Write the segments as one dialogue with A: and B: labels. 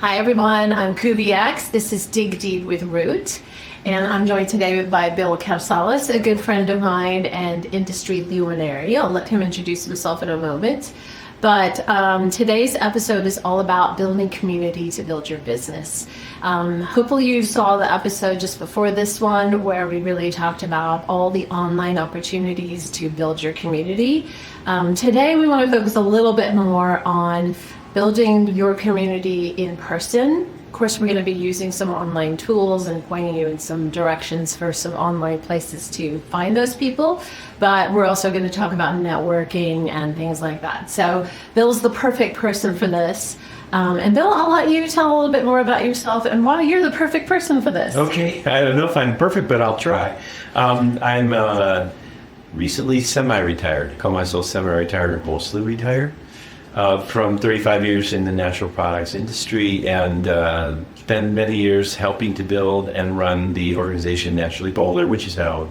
A: Hi everyone, I'm Kuvy Ax. This is Dig Deep with Root, and I'm joined today by Bill Capsalis, a good friend of mine and industry luminary. I'll let him introduce himself in a moment. But today's episode is all about building community to build your business. Hopefully you saw the episode just before this one where we really talked about all the online opportunities to build your community. Today we want to focus a little bit more on building your community in person. Of course, we're going to be using some online tools and pointing you in some directions for some online places to find those people. But we're also going to talk about networking and things like that. So Bill's the perfect person for this. And Bill, I'll let you tell a little bit more about yourself and why you're the perfect person for this.
B: Okay. I don't know if I'm perfect, but I'll try. I'm recently semi-retired. I call myself semi-retired or mostly retired. From 35 years in the natural products industry and spent many years helping to build and run the organization Naturally Boulder, which is now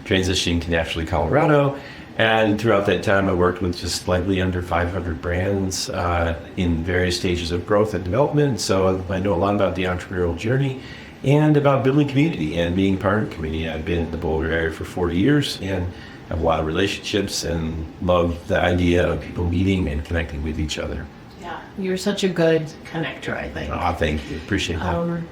B: transitioning to Naturally Colorado. And throughout that time, I worked with just slightly under 500 brands in various stages of growth and development. So I know a lot about the entrepreneurial journey and about building community and being part of the community. I've been in the Boulder area for 40 years and have a lot of relationships and love the idea of people meeting and connecting with each other.
A: Yeah, you're such a good connector, I think.
B: Oh, thank you. Appreciate that.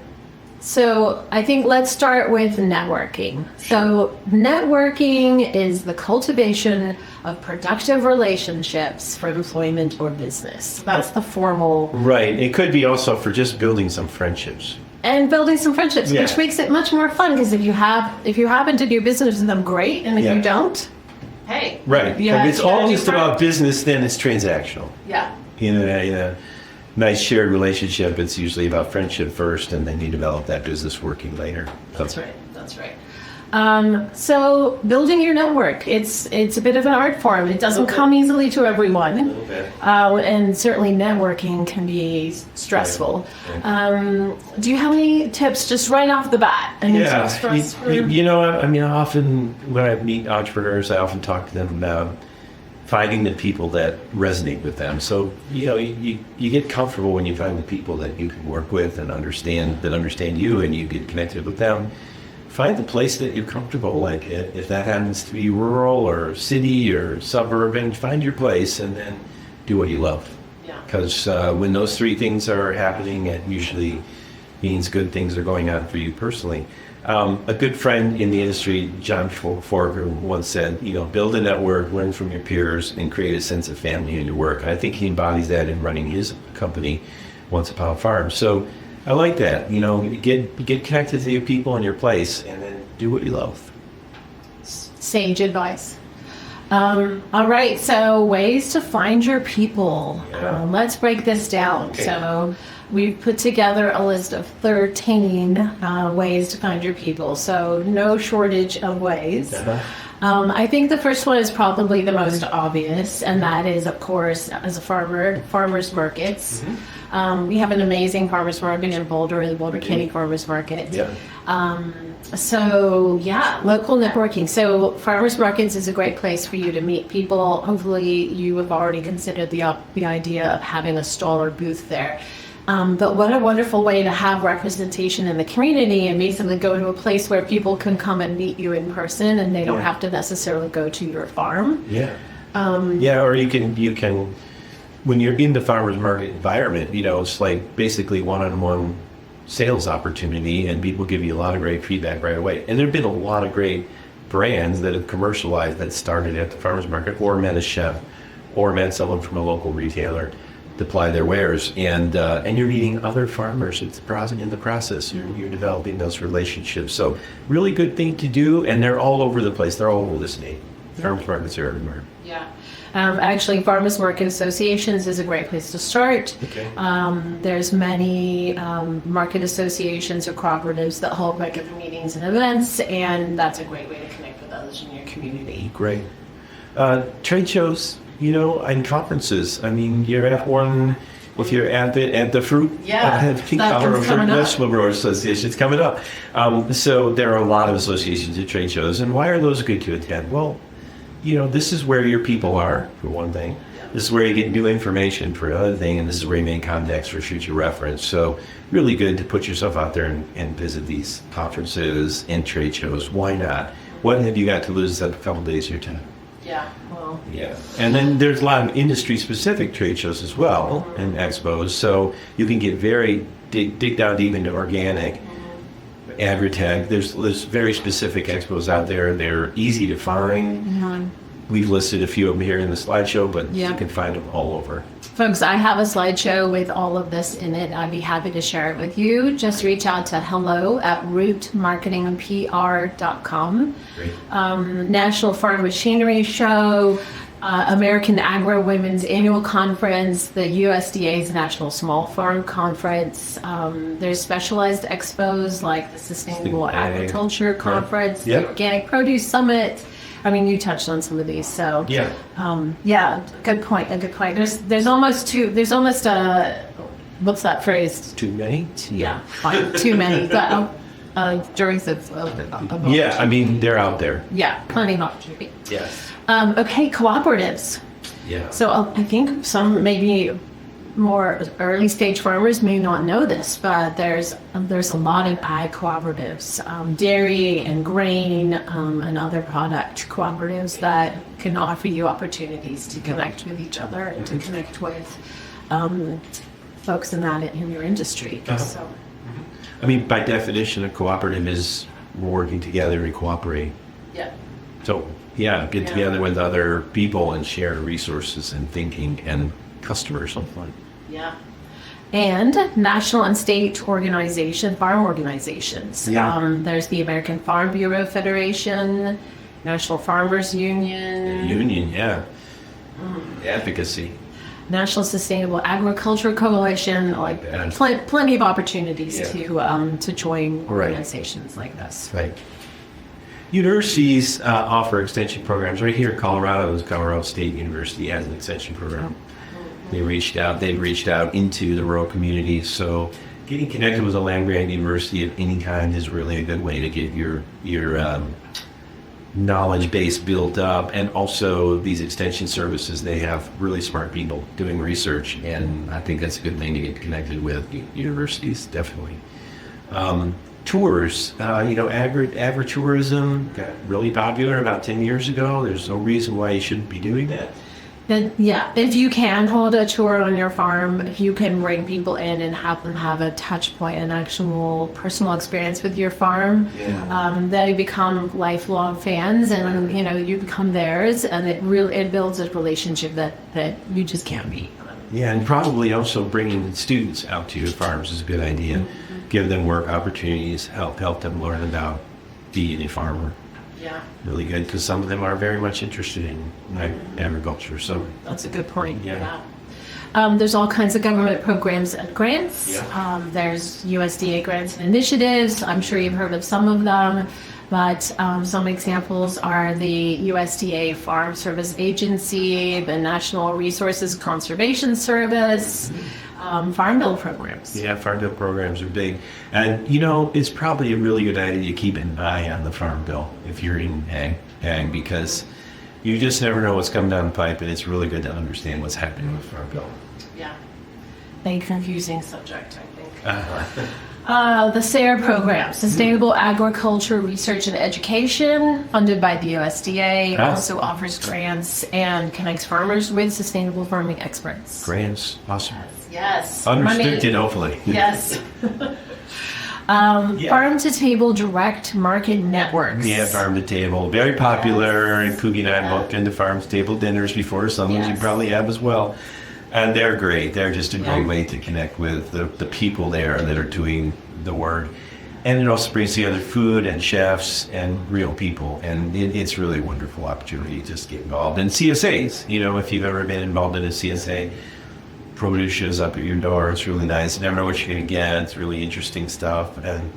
A: So I think let's start with networking. So networking is the cultivation of productive relationships for employment or business. That's the formal.
B: Right. It could be also for just building some friendships.
A: And building some friendships, which makes it much more fun because if you happen to do business with them, great, and if you don't, hey.
B: Right. If it's all just about business, then it's transactional.
A: Yeah.
B: In a nice shared relationship, it's usually about friendship first, and then you develop that business working later.
A: That's right. That's right. So building your network, it's a bit of an art form. It doesn't come easily to everyone.
B: A little bit.
A: And certainly networking can be stressful. Do you have any tips just right off the bat?
B: Yeah. Often when I meet entrepreneurs, I often talk to them about finding the people that resonate with them. So, you get comfortable when you find the people that you can work with and understand you, and you get connected with them. Find the place that you're comfortable, like if that happens to be rural or city or suburban, find your place and then do what you love. Because when those three things are happening, it usually means good things are going on for you personally. A good friend in the industry, John Forker, once said, build a network, learn from your peers, and create a sense of family in your work. And I think he embodies that in running his company, Once Upon a Farm. So I like that. Get connected to your people and your place, and then do what you love.
A: Sage advice. All right, so ways to find your people.
B: Yeah.
A: Let's break this down.
B: Okay.
A: So we've put together a list of 13 ways to find your people. So no shortage of ways. I think the first one is probably the most obvious, and that is, of course, as a farmers markets. Mm-hmm. We have an amazing farmers market in Boulder, the Boulder County Farmers Market. Yeah. Local networking. So farmers markets is a great place for you to meet people. Hopefully you have already considered the idea of having a stall or booth there. But what a wonderful way to have representation in the community and basically go to a place where people can come and meet you in person and they don't have to necessarily go to your farm.
B: Yeah. Or you can, when you're in the farmer's market environment, it's like basically one-on-one sales opportunity, and people give you a lot of great feedback right away. And there have been a lot of great brands that have commercialized that started at the farmer's market or met a chef or met someone from a local retailer to apply their wares, and you're meeting other farmers in the process. You're developing those relationships. So really good thing to do, and they're all over the place. They're all over the state. Farmers markets are everywhere.
A: Yeah. Actually, farmers market associations is a great place to start.
B: Okay.
A: There's many market associations or cooperatives that hold regular meetings and events, and that's a great way to connect with others in your community.
B: Great. Trade shows, and conferences. I mean, you're at one. If you're at the fruit, Vegetable Growers Association, it's coming up. So there are a lot of associations and trade shows. And why are those good to attend? Well, this is where your people are, for one thing. This is where you get new information for another thing, and this is where you make contacts for future reference. So really good to put yourself out there and visit these conferences and trade shows. Why not? What have you got to lose a couple days of your time?
A: Yeah, well.
B: Yeah. And then there's a lot of industry-specific trade shows as well and expos. So you can get dig down deep into organic, agri-tech. There's very specific expos out there. They're easy to find. We've listed a few of them here in the slideshow, but you can find them all over.
A: Folks, I have a slideshow with all of this in it. I'd be happy to share it with you. Just reach out to hello@rootmarketingpr.com.
B: Great.
A: National Farm Machinery Show, American Agro Women's Annual Conference, the USDA's National Small Farm Conference. There's specialized expos like the Sustainable Agriculture Conference, the Organic Produce Summit. I mean, you touched on some of these, so yeah, good point. A good point. There's almost what's that phrase?
B: Too many?
A: Yeah, too many. But juries of
B: yeah, I mean, they're out there.
A: Yeah, plenty of opportunity.
B: Yes.
A: Okay, cooperatives.
B: Yeah.
A: So I think some maybe more early stage farmers may not know this, but there's a lot of ag cooperatives, dairy and grain and other product cooperatives that can offer you opportunities to connect with each other and to connect with folks in your industry. So,
B: I mean, by definition, a cooperative is working together and cooperate.
A: Yeah.
B: So get together with other people and share resources and thinking and customers and fun.
A: Yeah. And national and state farm organizations.
B: Yeah.
A: There's the American Farm Bureau Federation, National Farmers Union.
B: Advocacy.
A: National Sustainable Agriculture Coalition, plenty of opportunities to join organizations like this.
B: Right. Universities offer extension programs. Right here in Colorado, Colorado State University has an extension program. They've reached out into the rural communities. So getting connected with a land-grant university of any kind is really a good way to get your knowledge base built up. And also these extension services, they have really smart people doing research. And I think that's a good thing to get connected with universities, definitely. Tours, agritourism got really popular about 10 years ago. There's no reason why you shouldn't be doing that.
A: If you can hold a tour on your farm, if you can bring people in and have them have a touch point, an actual personal experience with your farm, they become lifelong fans, and you become theirs, and it builds a relationship that you just can't beat.
B: Yeah, and probably also bringing students out to your farms is a good idea. Mm-hmm. Give them work opportunities, help them learn about being a farmer.
A: Yeah.
B: Really good, because some of them are very much interested in agriculture. So
A: that's a good point.
B: Yeah.
A: There's all kinds of government programs and grants. Yeah. There's USDA grants and initiatives. I'm sure you've heard of some of them, but some examples are the USDA Farm Service Agency, the National Resources Conservation Service, Farm Bill programs.
B: Yeah, Farm Bill programs are big. And, it's probably a really good idea to keep an eye on the Farm Bill if you're in ag, because you just never know what's coming down the pipe, and it's really good to understand what's happening with the Farm Bill.
A: Yeah. A confusing subject, I think. The SARE program, Sustainable Agriculture Research and Education, funded by the USDA, also offers grants and connects farmers with sustainable farming experts.
B: Grants, awesome.
A: Yes.
B: Unrestricted, hopefully.
A: Yes. Farm to Table Direct Market Networks.
B: Yeah, Farm to Table. Very popular. And Kuvy and I have booked into Farm to Table dinners before. Some of you probably have as well. And they're great. They're just a great way to connect with the people there that are doing the work. And it also brings together food and chefs and real people. And it's really a wonderful opportunity to just get involved. And CSAs, if you've ever been involved in a CSA, produce shows up at your door. It's really nice. You never know what you're going to get. It's really interesting stuff. And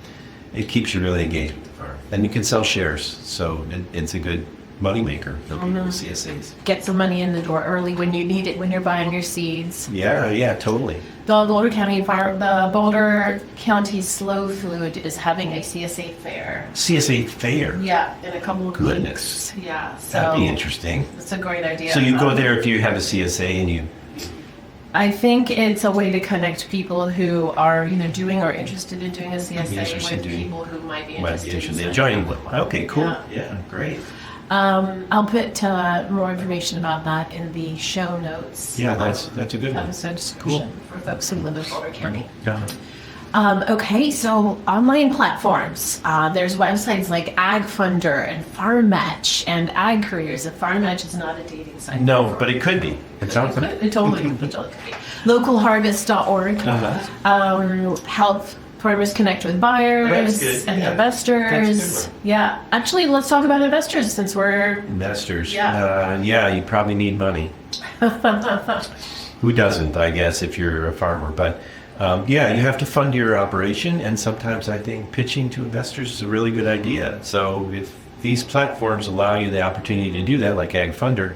B: it keeps you really engaged with the farm. And you can sell shares. So it's a good moneymaker. CSAs.
A: Get some money in the door early when you need it, when you're buying your seeds.
B: Yeah, totally.
A: The Boulder County Slow Food is having a CSA fair.
B: CSA fair.
A: Yeah, in a couple of
B: Goodness.
A: weeks. Yeah, so
B: That'd be interesting.
A: it's a great idea.
B: So you go there if you have a CSA and you.
A: I think it's a way to connect people who are doing or interested in doing a CSA with people who might be interested in
B: joining. Okay, cool.
A: Yeah.
B: Great.
A: I'll put more information about that in the show notes.
B: Yeah, that's a good one.
A: Episode description for folks who live in Boulder County.
B: Yeah.
A: Okay, so online platforms. There's websites like AgFunder and Farm Match and Ag Careers. Farm Match is not a dating site.
B: No, but it could be. It sounds like
A: It totally could be. Localharvest.org. Help farmers connect with buyers
B: That's good.
A: and
B: Yeah.
A: investors.
B: That's a good one.
A: Yeah, actually, let's talk about investors since we're.
B: investors.
A: Yeah.
B: You probably need money. Who doesn't, I guess, if you're a farmer. But you have to fund your operation, and sometimes I think pitching to investors is a really good idea. So if these platforms allow you the opportunity to do that, like AgFunder,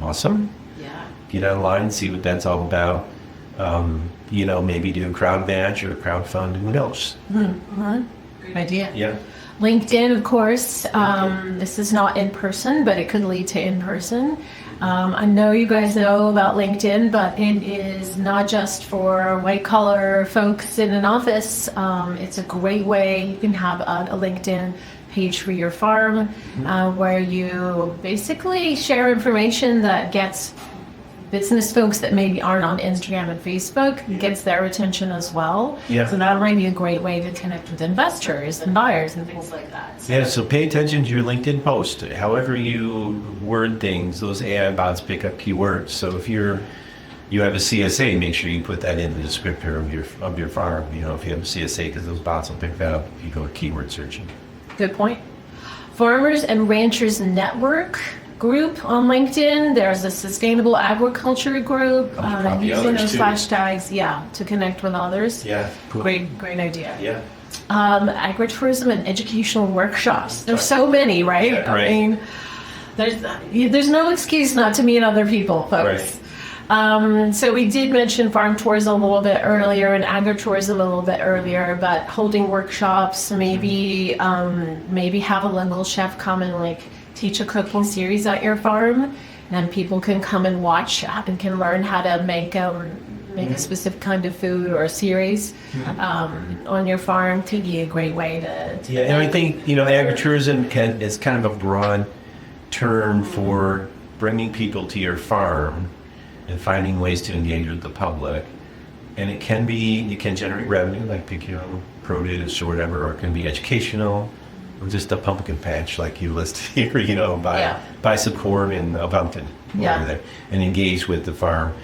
B: awesome.
A: Yeah.
B: Get online, see what that's all about. Maybe do a crowd match or a crowdfund, who knows?
A: Great idea.
B: Yeah.
A: LinkedIn, of course. This is not in person, but it could lead to in person. I know you guys know about LinkedIn, but it is not just for white collar folks in an office. It's a great way. You can have a LinkedIn page for your farm where you basically share information that gets business folks that maybe aren't on Instagram and Facebook, gets their attention as well.
B: Yeah.
A: So that might be a great way to connect with investors and buyers and things like that. So,
B: So pay attention to your LinkedIn post. However you word things, those AI bots pick up keywords. So if you have a CSA, make sure you put that in the descriptor of your farm. If you have a CSA, because those bots will pick that up if you go keyword searching.
A: Good point. Farmers and Ranchers Network group on LinkedIn. There's a Sustainable Agriculture group.
B: Probably
A: Using
B: others
A: those
B: too.
A: hashtags, to connect with others.
B: Yeah. Cool.
A: Great idea.
B: Yeah.
A: Agritourism and educational workshops. There's so many, right?
B: Yeah, right.
A: I mean, there's no excuse not to meet other people, folks. So we did mention farm tourism a little bit earlier and agritourism a little bit earlier, but holding workshops, maybe have a local chef come and teach a cooking series at your farm, and people can come and watch and can learn how to make a specific kind of food or a series on your farm. Could be a great way to
B: Yeah, and I think agritourism is kind of a broad term for bringing people to your farm and finding ways to engage with the public. And it can generate revenue, like picking produce or whatever, or it can be educational, or just a pumpkin patch like you list here, buy some corn in a pumpkin over there and engage with the farm.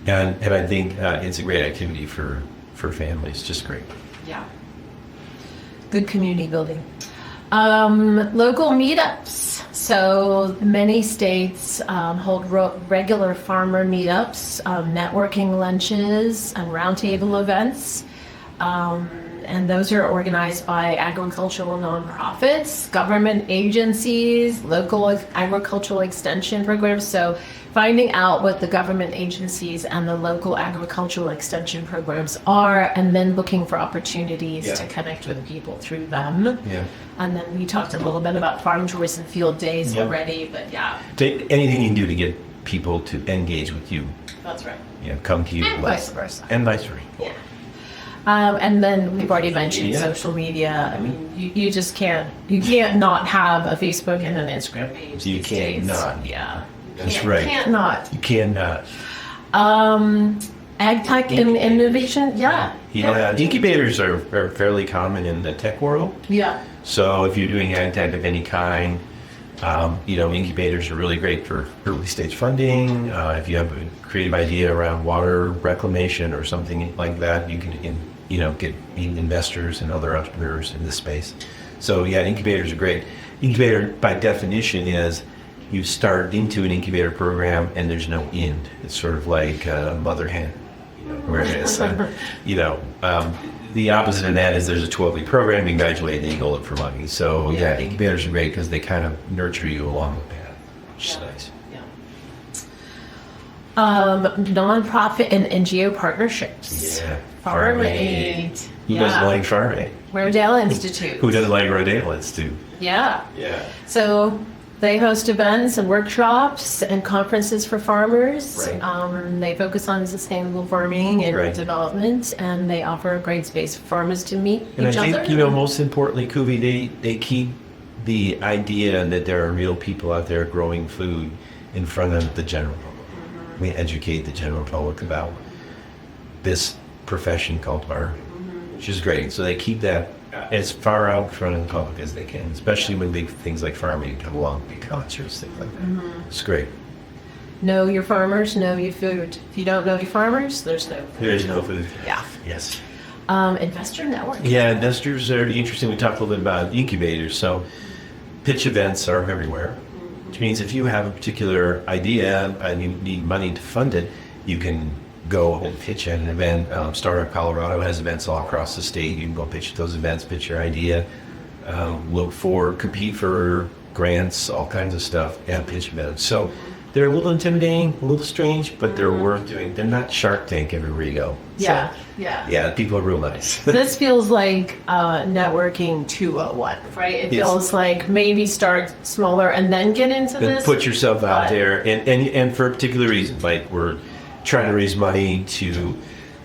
B: And I think it's a great activity for families, just great.
A: Yeah. Good community building. Local meetups. So many states hold regular farmer meetups, networking lunches, and roundtable events. And those are organized by agricultural nonprofits, government agencies, local agricultural extension programs. So finding out what the government agencies and the local agricultural extension programs are, and then looking for opportunities to connect with people through them.
B: Yeah.
A: And then we talked a little bit about farm tours and field days already, but
B: Anything you can do to get people to engage with you.
A: That's right.
B: Come to you.
A: And vice versa.
B: And vice versa.
A: Yeah. And then we've already mentioned social media. I mean, you just can't not have a Facebook and an Instagram page.
B: You
A: these
B: can't
A: days.
B: not.
A: Yeah.
B: That's right.
A: Can't not.
B: You cannot.
A: Ag tech and innovation. Yeah.
B: Incubators are fairly common in the tech world.
A: Yeah.
B: So if you're doing ag tech of any kind, incubators are really great for early stage funding. If you have a creative idea around water reclamation or something like that, you can get investors and other entrepreneurs in this space. So incubators are great. Incubator by definition is you start into an incubator program and there's no end. It's sort of like a mother hen, whereas the opposite of that is there's a 12-week program, you graduate and you go look for money. So incubators are great because they kind of nurture you along the path. which is nice.
A: Nonprofit and NGO partnerships.
B: Yeah.
A: Farm Aid.
B: Who doesn't like Farm Aid?
A: Rodale Institute.
B: Who doesn't like Rodale Institute?
A: Yeah.
B: Yeah.
A: So they host events and workshops and conferences for farmers.
B: Right.
A: They focus on sustainable farming and
B: Right.
A: development, and they offer a great space for farmers to meet
B: And
A: each
B: I
A: other.
B: think, most importantly, Kuvy, they keep the idea that there are real people out there growing food in front of the general public. We educate the general public about this profession called farming, which is great. So they keep that as far out in front of the public as they can, especially when big things like farming come along, big concerts, things like that. It's great.
A: Know your farmers, know your food. If you don't know your farmers, there's no food.
B: There is no food.
A: Yeah.
B: Yes.
A: Investor network.
B: Yeah, investors are interesting. We talked a little bit about incubators. So pitch events are everywhere, which means if you have a particular idea and you need money to fund it, you can go and pitch at an event. Startup Colorado has events all across the state. You can go pitch at those events, pitch your idea, compete for grants, all kinds of stuff, and pitch events. So they're a little intimidating, a little strange, but they're worth doing. They're not Shark Tank everywhere you go.
A: Yeah.
B: So,
A: Yeah.
B: yeah, people are real nice.
A: This feels like networking 201, right? It
B: Yes.
A: feels like maybe start smaller and then get into
B: And
A: this.
B: put yourself out
A: But-
B: there, and for a particular reason, like we're trying to raise money to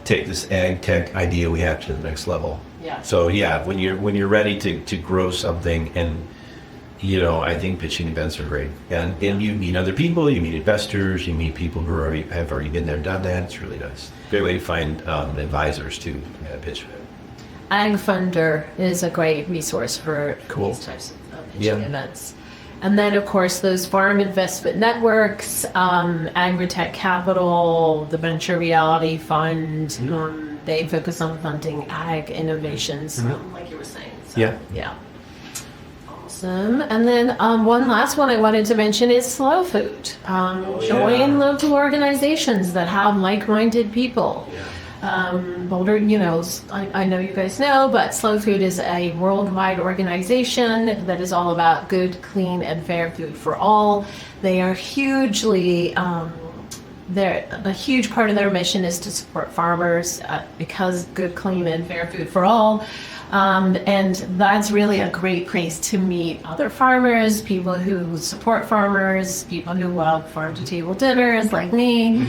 B: take this ag tech idea we have to the next level.
A: Yeah.
B: So yeah, when you're ready to grow something, and I think pitching events are great, and you meet other people, you meet investors, you meet people who have already been there, done that. It's really nice. Great way to find advisors too. Pitch event.
A: Ag Funder is a great resource for
B: Cool.
A: these types of pitching
B: Yeah.
A: events. And then, of course, those farm investment networks, Agritech Capital, the Venture Reality Fund, they focus on funding ag innovations, like you were saying. So,
B: Yeah.
A: Yeah. Awesome. And then one last one I wanted to mention is slow food. Join local organizations that have like-minded people. Boulder, I know you guys know, but Slow Food is a worldwide organization that is all about good, clean, and fair food for all. They are hugely, a huge part of their mission is to support farmers because good, clean, and fair food for all. And that's really a great place to meet other farmers, people who support farmers, people who love farm-to-table dinners like me.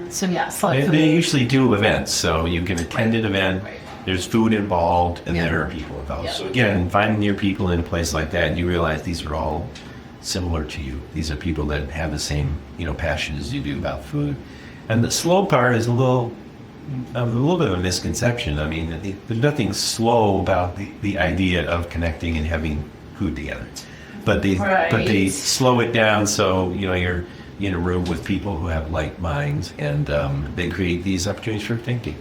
A: So yeah, Slow
B: And
A: Food.
B: they usually do events, so you can attend an event. There's food involved, and there are people involved.
A: Yeah.
B: So again, finding your people in a place like that, you realize these are all similar to you. These are people that have the same, passion as you do about food. And the slow part is a little bit of a misconception. I mean, there's nothing slow about the idea of connecting and having food together. But they slow it down so you're in a room with people who have like minds, and they create these opportunities for thinking.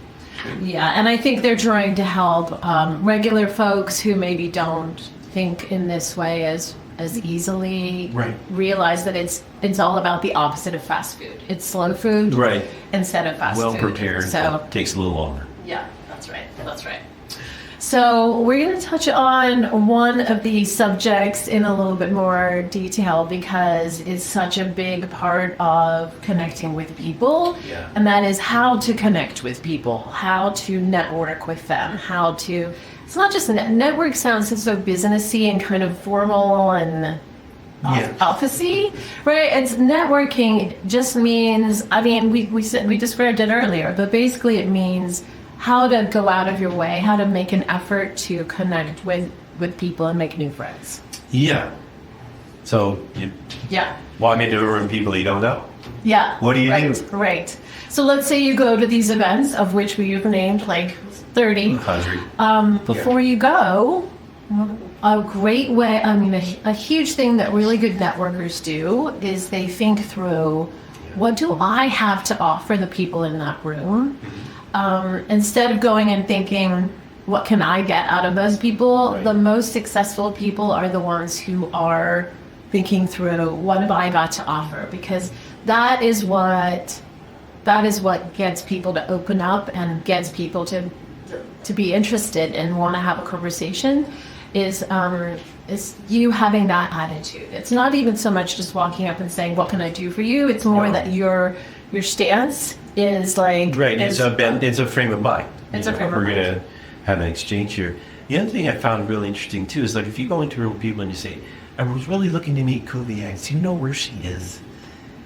A: Yeah, and I think they're trying to help regular folks who maybe don't think in this way as easily realize that it's all about the opposite of fast food. It's slow food instead of fast
B: Well
A: food.
B: prepared.
A: So
B: Takes a little longer.
A: yeah, that's right. That's right. So we're going to touch on one of these subjects in a little bit more detail because it's such a big part of connecting with people.
B: Yeah.
A: And that is how to connect with people, how to network with them, it's not just network sounds so businessy and kind of formal and officey, right? It's networking just means, we described it earlier, but basically it means how to go out of your way, how to make an effort to connect with people and make new friends.
B: Yeah. So you walk into a room of people you don't know.
A: Yeah.
B: What do you do?
A: Right. So let's say you go to these events, of which we've named like 30.
B: 100.
A: Before you go, a great way, a huge thing that really good networkers do is they think through, what do I have to offer the people in that room? Instead of going and thinking, what can I get out of those people? The most successful people are the ones who are thinking through, what have I got to offer? Because that is what gets people to open up and gets people to be interested and want to have a conversation is It's you having that attitude. It's not even so much just walking up and saying, "What can I do for you?" It's more that your stance is like
B: right. It's a frame of mind.
A: It's a frame of mind.
B: We're gonna have an exchange here. The other thing I found really interesting too is like if you go into a room with people and you say, "I was really looking to meet Kuvy Ax. Do you know where she is?"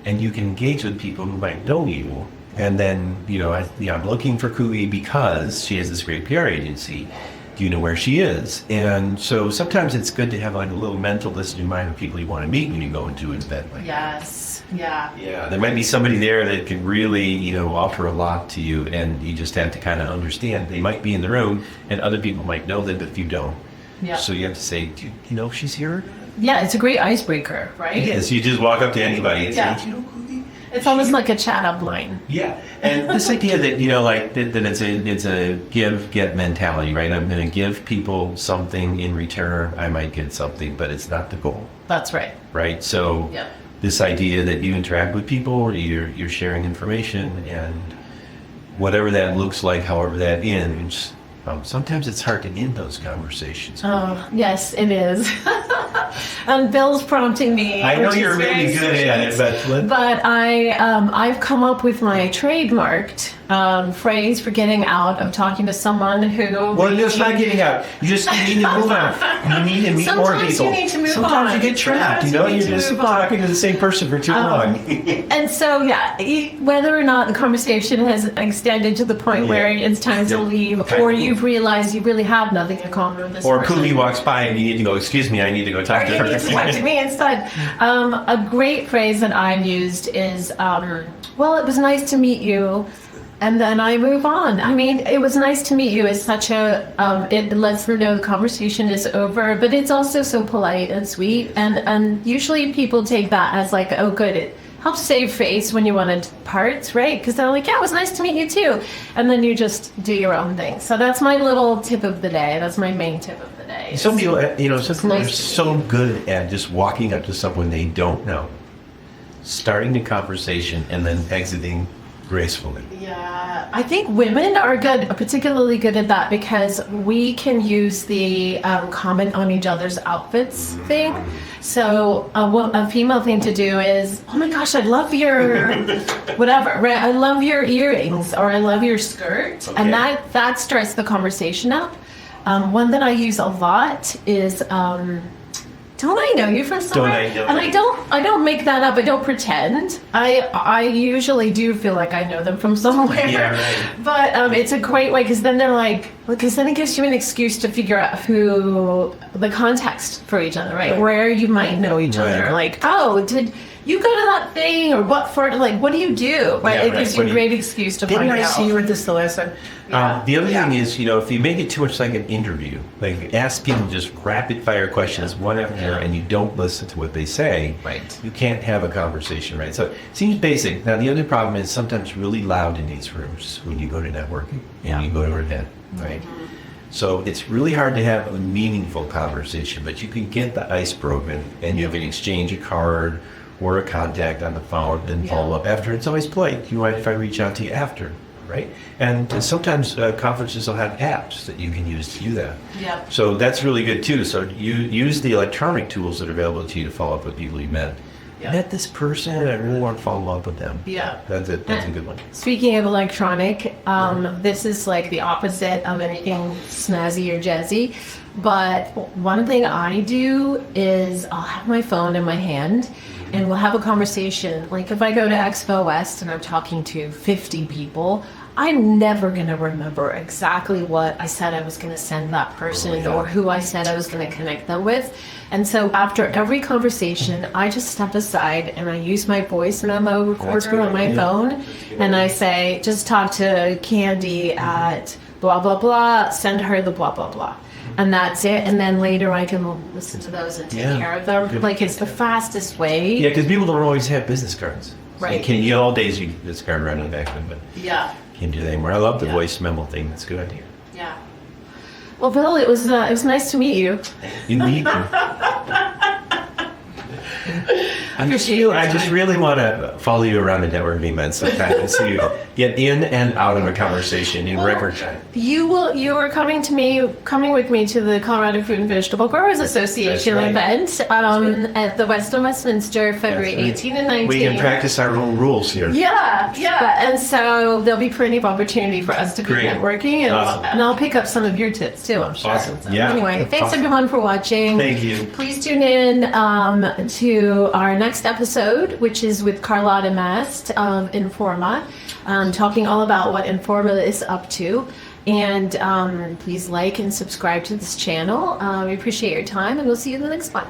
B: And you can engage with people who might know you. And then, I'm looking for Kuvy because she has this great PR agency. Do you know where she is? And so sometimes it's good to have like a little mental list in mind of people you want to meet when you go into an event like that.
A: Yes. Yeah.
B: Yeah, there might be somebody there that can really, offer a lot to you, and you just have to kind of understand they might be in the room, and other people might know them, but if you don't.
A: Yeah.
B: So you have to say, do you know if she's here?
A: Yeah, it's a great icebreaker, right?
B: It is. You just walk up to anybody and
A: Yeah.
B: say, do you know Kuvy?
A: It's almost like a chat up line.
B: Yeah, and this idea that that it's a give-get mentality, right? I'm going to give people something in return. I might get something, but it's not the goal,
A: That's right.
B: right? So
A: Yeah.
B: this idea that you interact with people, you're sharing information, and whatever that looks like, however that ends. Sometimes it's hard to end those conversations.
A: Oh, yes, it is. And Bill's prompting me.
B: I know
A: which
B: you're
A: is very
B: really good at it,
A: But I've come up with my trademarked phrase for getting out of talking to someone who.
B: well, just not getting out. You just need to move on. You need to meet more
A: Sometimes
B: people.
A: you need to move
B: Sometimes
A: on.
B: you get trapped.
A: Sometimes you need
B: You're
A: to
B: just
A: move on.
B: talking to the same person for too long.
A: And so, yeah, whether or not the conversation has extended to the point where it's time to leave, or you've realized you really have nothing in common with this
B: Or
A: person.
B: Kuvy walks by and you need to go, excuse me, I need to go talk to
A: You
B: her.
A: need to talk to me instead. A great phrase that I've used is, well, it was nice to meet you. And then I move on. I mean, it was nice to meet you is such a, it lets them know the conversation is over, but it's also so polite and sweet. And usually people take that as like, oh, good. It helps save face when you want to part, right? Because they're like, yeah, it was nice to meet you too. And then you just do your own thing. So that's my little tip of the day. That's my main tip of the day.
B: Some people, some people are
A: nice to
B: so good at just walking up to someone they don't know, starting the conversation, and then exiting gracefully.
A: Yeah, I think women are particularly good at that because we can use the comment on each other's outfits thing. So what a female thing to do is, oh my gosh, I love your whatever, right? I love your earrings, or I love your skirt,
B: Okay.
A: and that starts the conversation up. One that I use a lot is. Don't I know you from somewhere?
B: Don't I know
A: And
B: you?
A: I don't make that up. I don't pretend. I usually do feel like I know them from somewhere.
B: Yeah, right.
A: But it's a great way because then they're like, because then it gives you an excuse to figure out who the context for each other, right? Where you might know each other.
B: Right.
A: Like, oh, did you go to that thing, or what for? Like, what do you do? Right?
B: Yeah,
A: It gives you
B: right.
A: a great excuse to find
B: Didn't I
A: out.
B: see you at this the last time?
A: Yeah.
B: The other
A: Yeah.
B: thing is, if you make it too much like an interview, like ask people just rapid fire questions, one after another, and you don't listen to what they say,
A: Right.
B: you can't have a conversation, right? So it seems basic. Now, the other problem is sometimes really loud in these rooms when you go to networking and you go to an event, right? So it's really hard to have a meaningful conversation, but you can get the ice broken and you can exchange a card or a contact on the phone and follow up after. It's always polite. You mind if I reach out to you after, right? And sometimes conferences will have apps that you can use to do that.
A: Yeah.
B: So that's really good too. So you use the electronic tools that are available to you to follow up with people you met.
A: Yeah.
B: Met this person, I really want to follow up with them.
A: Yeah.
B: That's a good one.
A: Speaking of electronic, this is like the opposite of anything snazzy or jazzy. But one thing I do is I'll have my phone in my hand and we'll have a conversation. Like if I go to Expo West and I'm talking to 50 people, I'm never going to remember exactly what I said I was going to send that person or who I said I was going to connect them with. And so after every conversation, I just step aside and I use my voice memo recorder on my phone. And I say, just talk to Candy at blah, blah, blah, send her the blah, blah, blah. And that's it. And then later I can listen to those and take care of them. Like it's the fastest way.
B: Yeah, because people don't always have business cards.
A: Right.
B: So all days you get this card around in the back of them, but
A: Yeah.
B: can't do that anymore. I love the voice memo thing. That's a good idea.
A: Yeah. Well, Bill, it was nice to meet you.
B: You need to.
A: Appreciate your
B: I
A: time.
B: just really want to follow you around a networking event sometime so you get in and out of a conversation in record time.
A: You are coming with me to the Colorado Fruit and Vegetable Growers Association
B: That's right.
A: event at the Westminster, February 18 and 19.
B: We can practice our own rules here.
A: Yeah. And so there'll be plenty of opportunity for us to be
B: Great.
A: networking, and,
B: Awesome.
A: and I'll pick up some of your tips too, I'm sure.
B: Awesome.
A: So
B: Yeah.
A: Anyway, thanks
B: Awesome.
A: everyone for watching.
B: Thank you.
A: Please tune in to our next episode, which is with Carlotta Mast of Informa, talking all about what Informa is up to. And please like and subscribe to this channel. We appreciate your time, and we'll see you in the next one.